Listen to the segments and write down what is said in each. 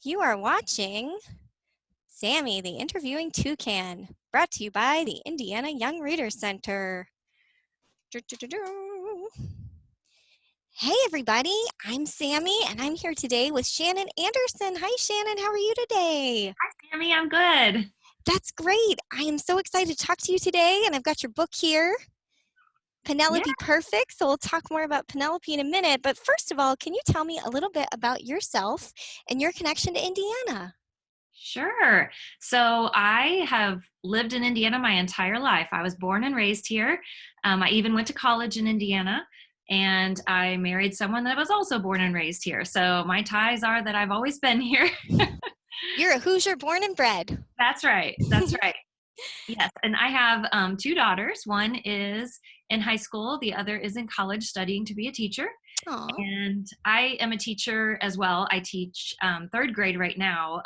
You are watching Sammy the Interviewing Toucan, brought to you by the Indiana Young Readers Center. Do-do-do-do. Hey everybody, I'm Sammy and I'm here today with Shannon Anderson. Hi Shannon, how are you today? Hi, Sammy. I'm good. That's great. I am so excited to talk to you today and I've got your book here, Yeah, Penelope Perfect. So we'll talk more about Penelope in a minute. But first of all, can you tell me a little bit about yourself and your connection to Indiana? sure. So I have lived in Indiana my entire life. I was born and raised here. I even went to college in Indiana, and I married someone that was also born and raised here. So my ties are that I've always been here. You're a Hoosier born and bred. That's right. That's right. Yes, and I have two daughters. One is in high school. The other is in college studying to be a teacher. Aw. And I am a teacher as well. I teach third grade right now,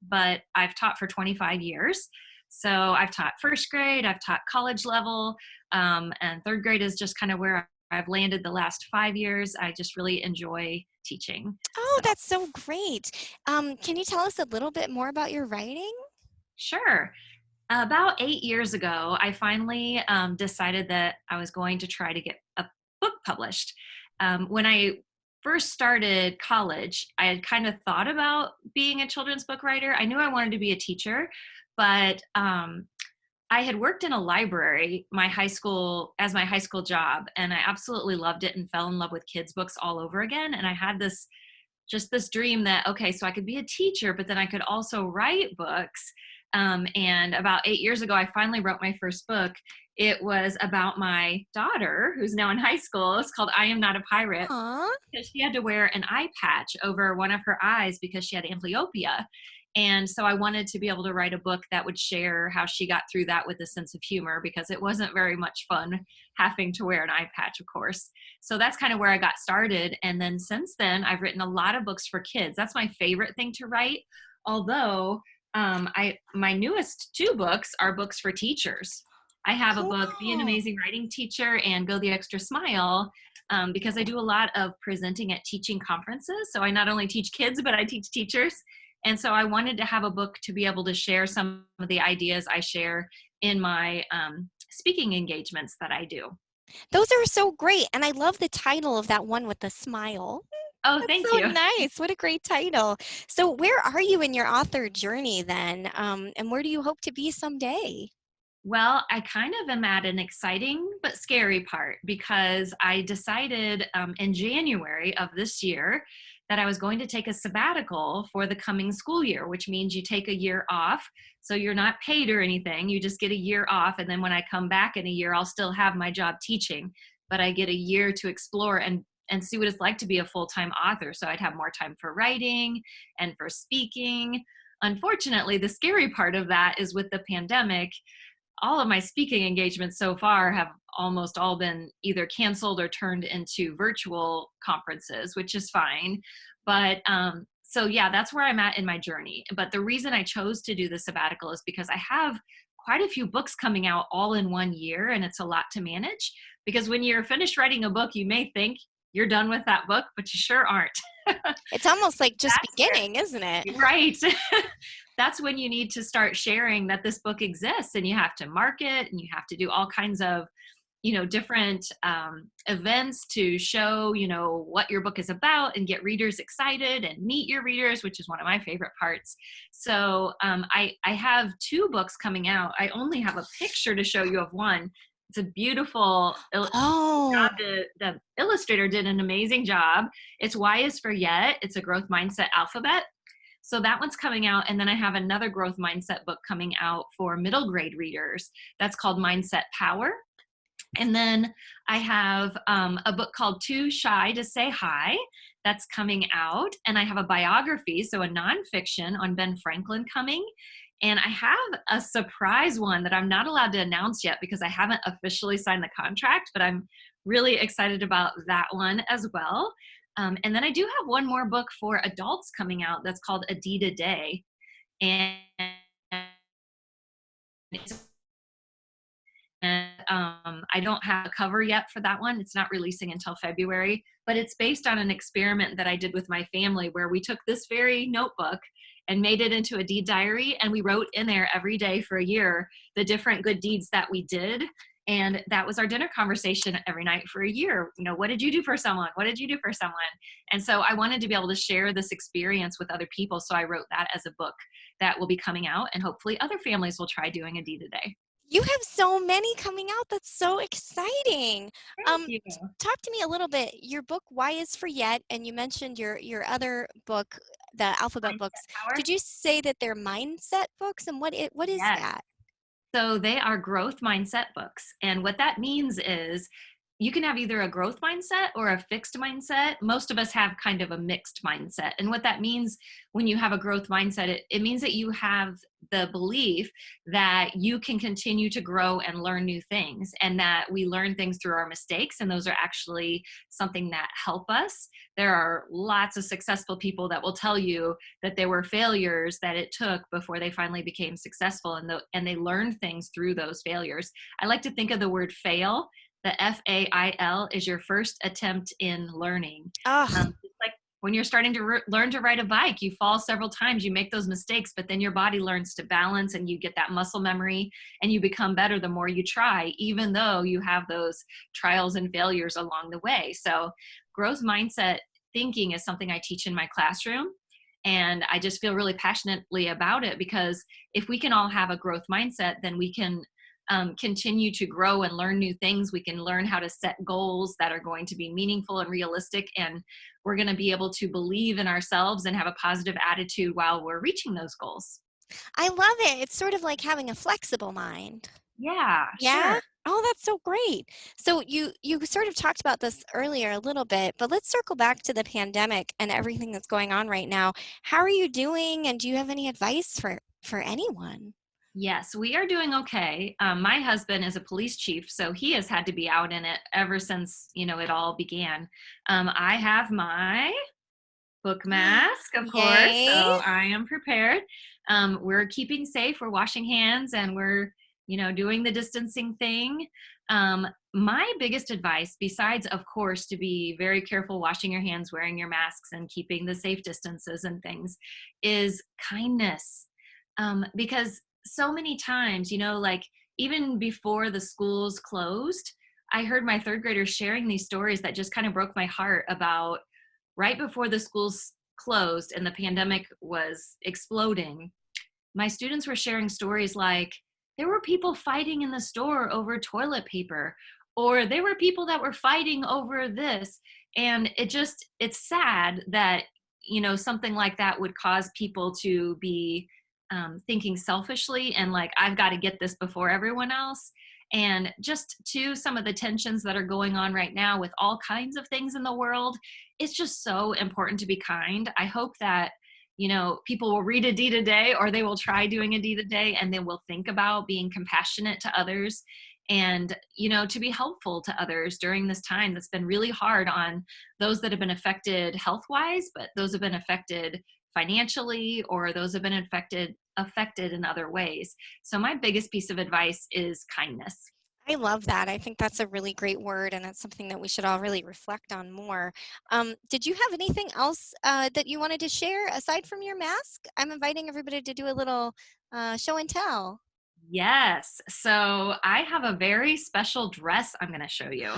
but I've taught for 25 years. So I've taught first grade, I've taught college level, and third grade is just kind of where I've landed the last 5 years. I just really enjoy teaching. Oh, So, that's so great. Can you tell us a little bit more about your writing? sure. About 8 years ago, I finally decided that I was going to try to get a book published. When I first started college, I had kind of thought about being a children's book writer. I knew I wanted to be a teacher, but I had worked in a library my high school as my high school job, and I absolutely loved it and fell in love with kids' books all over again. And I had this dream that, okay, so I could be a teacher, but then I could also write books. And about 8 years ago, I finally wrote my first book. It was about my daughter, who's now in high school. It's called I Am Not a Pirate, Aw. because she had to wear an eye patch over one of her eyes because she had amblyopia. And so I wanted to be able to write a book that would share how she got through that with a sense of humor, because it wasn't very much fun having to wear an eye patch, of course. So that's kind of where I got started. And then since then, I've written a lot of books for kids. That's my favorite thing to write. Although my newest two books are books for teachers. I have a book, Be an Cool. Amazing Writing Teacher and Go the Extra Smile, because I do a lot of presenting at teaching conferences. So I not only teach kids, but I teach teachers. And so I wanted to have a book to be able to share some of the ideas I share in my speaking engagements that I do. Those are so great. And I love the title of that one with the smile. Oh, That's thank so you. nice. What a great title. So, where are you in your author journey then? And where do you hope to be someday? Well, I kind of am at an exciting but scary part, because I decided in January of this year that I was going to take a sabbatical for the coming school year, which means you take a year off. So you're not paid or anything. You just get a year off. And then when I come back in a year, I'll still have my job teaching, but I get a year to explore and see what it's like to be a full-time author. So I'd have more time for writing and for speaking. Unfortunately, the scary part of that is with the pandemic, all of my speaking engagements so far have almost all been either canceled or turned into virtual conferences, which is fine. But so yeah, that's where I'm at in my journey. But the reason I chose to do the sabbatical is because I have quite a few books coming out all in one year, and it's a lot to manage. Because when you're finished writing a book, you may think you're done with that book, but you sure aren't. It's almost like just That's where, beginning, isn't it? right. That's when you need to start sharing that this book exists, and you have to market, and you have to do all kinds of different events to show what your book is about and get readers excited and meet your readers, which is one of my favorite parts. So I have two books coming out. I only have a picture to show you of one. It's a beautiful Oh, job. The illustrator did an amazing job. It's Y is for Yet. It's a growth mindset alphabet. So that one's coming out. And then I have another growth mindset book coming out for middle grade readers. That's called Mindset Power. And then I have a book called Too Shy to Say Hi that's coming out. And I have a biography, so a nonfiction on Ben Franklin coming. And I have a surprise one that I'm not allowed to announce yet because I haven't officially signed the contract, but I'm really excited about that one as well. And then I do have one more book for adults coming out that's called Adida Day. And it's And I don't have a cover yet for that one. It's not releasing until February, but it's based on an experiment that I did with my family where we took this very notebook and made it into a deed diary. And we wrote in there every day for a year the different good deeds that we did. And that was our dinner conversation every night for a year. You know, what did you do for someone? What did you do for someone? And so I wanted to be able to share this experience with other people. So I wrote that as a book that will be coming out, and hopefully other families will try doing a deed a day. You have so many coming out. That's so exciting. Thank you. Talk to me a little bit. Your book, Why Is for Yet, and you mentioned your other book, the alphabet Mindset books. power? Did you say that they're mindset books? And what is Yes. that? So they are growth mindset books. And what that means is you can have either a growth mindset or a fixed mindset. Most of us have kind of a mixed mindset. And what that means when you have a growth mindset, it means that you have the belief that you can continue to grow and learn new things, and that we learn things through our mistakes. And those are actually something that help us. There are lots of successful people that will tell you that there were failures that it took before they finally became successful, and they learned things through those failures. I like to think of the word fail. The FAIL is your first attempt in learning. Oh, It's like when you're starting to learn to ride a bike, you fall several times, you make those mistakes, but then your body learns to balance and you get that muscle memory and you become better the more you try, even though you have those trials and failures along the way. So growth mindset thinking is something I teach in my classroom. And I just feel really passionately about it because if we can all have a growth mindset, then we can continue to grow and learn new things. We can learn how to set goals that are going to be meaningful and realistic. And we're going to be able to believe in ourselves and have a positive attitude while we're reaching those goals. I love it. It's sort of like having a flexible mind. Yeah, Yeah? sure. Oh, that's so great. So you sort of talked about this earlier a little bit, but let's circle back to the pandemic and everything that's going on right now. How are you doing, and do you have any advice for anyone? Yes, we are doing okay. My husband is a police chief, so he has had to be out in it ever since, it all began. I have my book mask, of course, so Yay. I am prepared. We're keeping safe. We're washing hands and we're, doing the distancing thing. My biggest advice, besides, of course, to be very careful washing your hands, wearing your masks, and keeping the safe distances and things, is kindness. Because so many times, like even before the schools closed, I heard my third graders sharing these stories that just kind of broke my heart about right before the schools closed and the pandemic was exploding. My students were sharing stories like there were people fighting in the store over toilet paper, or there were people that were fighting over this. And it's sad that, something like that would cause people to be thinking selfishly and like, I've got to get this before everyone else. And just to some of the tensions that are going on right now with all kinds of things in the world, it's just so important to be kind. I hope that, people will read a deed a day, or they will try doing a deed a day, and they will think about being compassionate to others and, to be helpful to others during this time that's been really hard on those that have been affected health wise, but those have been affected financially, or those have been affected in other ways. So my biggest piece of advice is kindness. I love that. I think that's a really great word, and it's something that we should all really reflect on more. Did you have anything else that you wanted to share aside from your mask? I'm inviting everybody to do a little show and tell. Yes. So I have a very special dress I'm going to show you.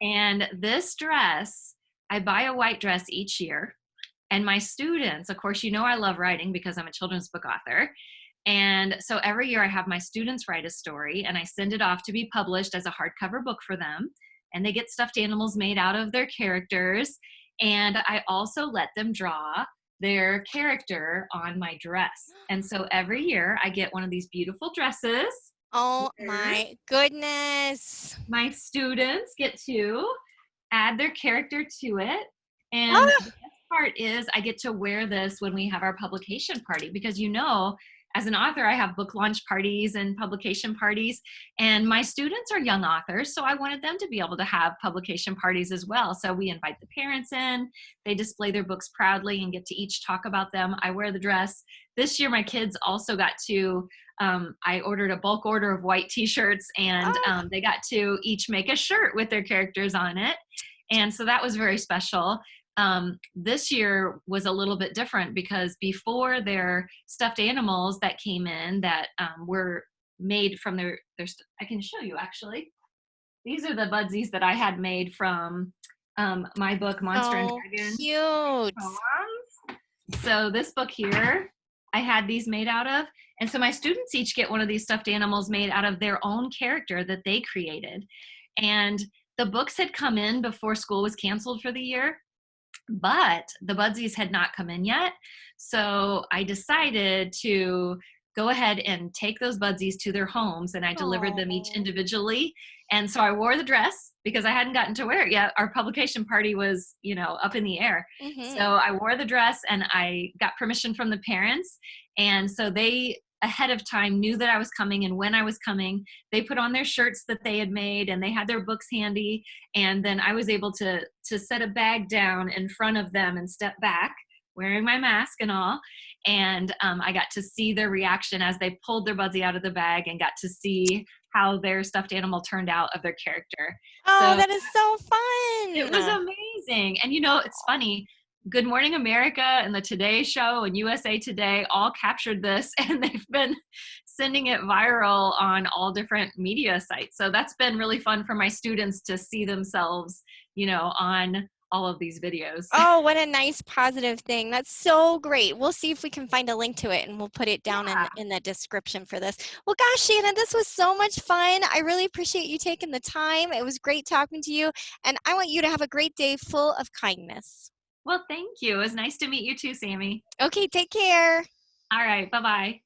And this dress, I buy a white dress each year. And my students, of course, I love writing because I'm a children's book author. And so every year I have my students write a story and I send it off to be published as a hardcover book for them. And they get stuffed animals made out of their characters. And I also let them draw their character on my dress. And so every year I get one of these beautiful dresses Oh where my goodness. my students get to add their character to it. And Ah, the best part is I get to wear this when we have our publication party because, as an author, I have book launch parties and publication parties, and my students are young authors, so I wanted them to be able to have publication parties as well. So we invite the parents in, they display their books proudly and get to each talk about them. I wear the dress. This year, my kids also got to, I ordered a bulk order of white t-shirts, and Oh, they got to each make a shirt with their characters on it. And so that was very special. This year was a little bit different because before their stuffed animals that came in that were made from I can show you actually. These are the budsies that I had made from my book, Monster and so Dragon cute. Poems. So this book here, I had these made out of. And so my students each get one of these stuffed animals made out of their own character that they created. And the books had come in before school was canceled for the year, but the budsies had not come in yet. So I decided to go ahead and take those budsies to their homes, and I delivered them each Oh. individually. And so I wore the dress because I hadn't gotten to wear it yet. Our publication party was, up in the air. So Mm-hmm. I wore the dress and I got permission from the parents. And so they ahead of time knew that I was coming and when I was coming. They put on their shirts that they had made and they had their books handy, and then I was able to set a bag down in front of them and step back wearing my mask and all. And I got to see their reaction as they pulled their budgie out of the bag and got to see how their stuffed animal turned out of their character. Oh, So that is so it was fun. amazing. And it's funny. Good Morning America and the Today Show and USA Today all captured this, and they've been sending it viral on all different media sites. So that's been really fun for my students to see themselves, on all of these videos. Oh, what a nice positive thing. That's so great. We'll see if we can find a link to it and we'll put it down Yeah. in the description for this. Well, gosh, Shannon, this was so much fun. I really appreciate you taking the time. It was great talking to you, and I want you to have a great day full of kindness. Well, thank you. It was nice to meet you too, Sammy. Okay, take care. All right. Bye bye.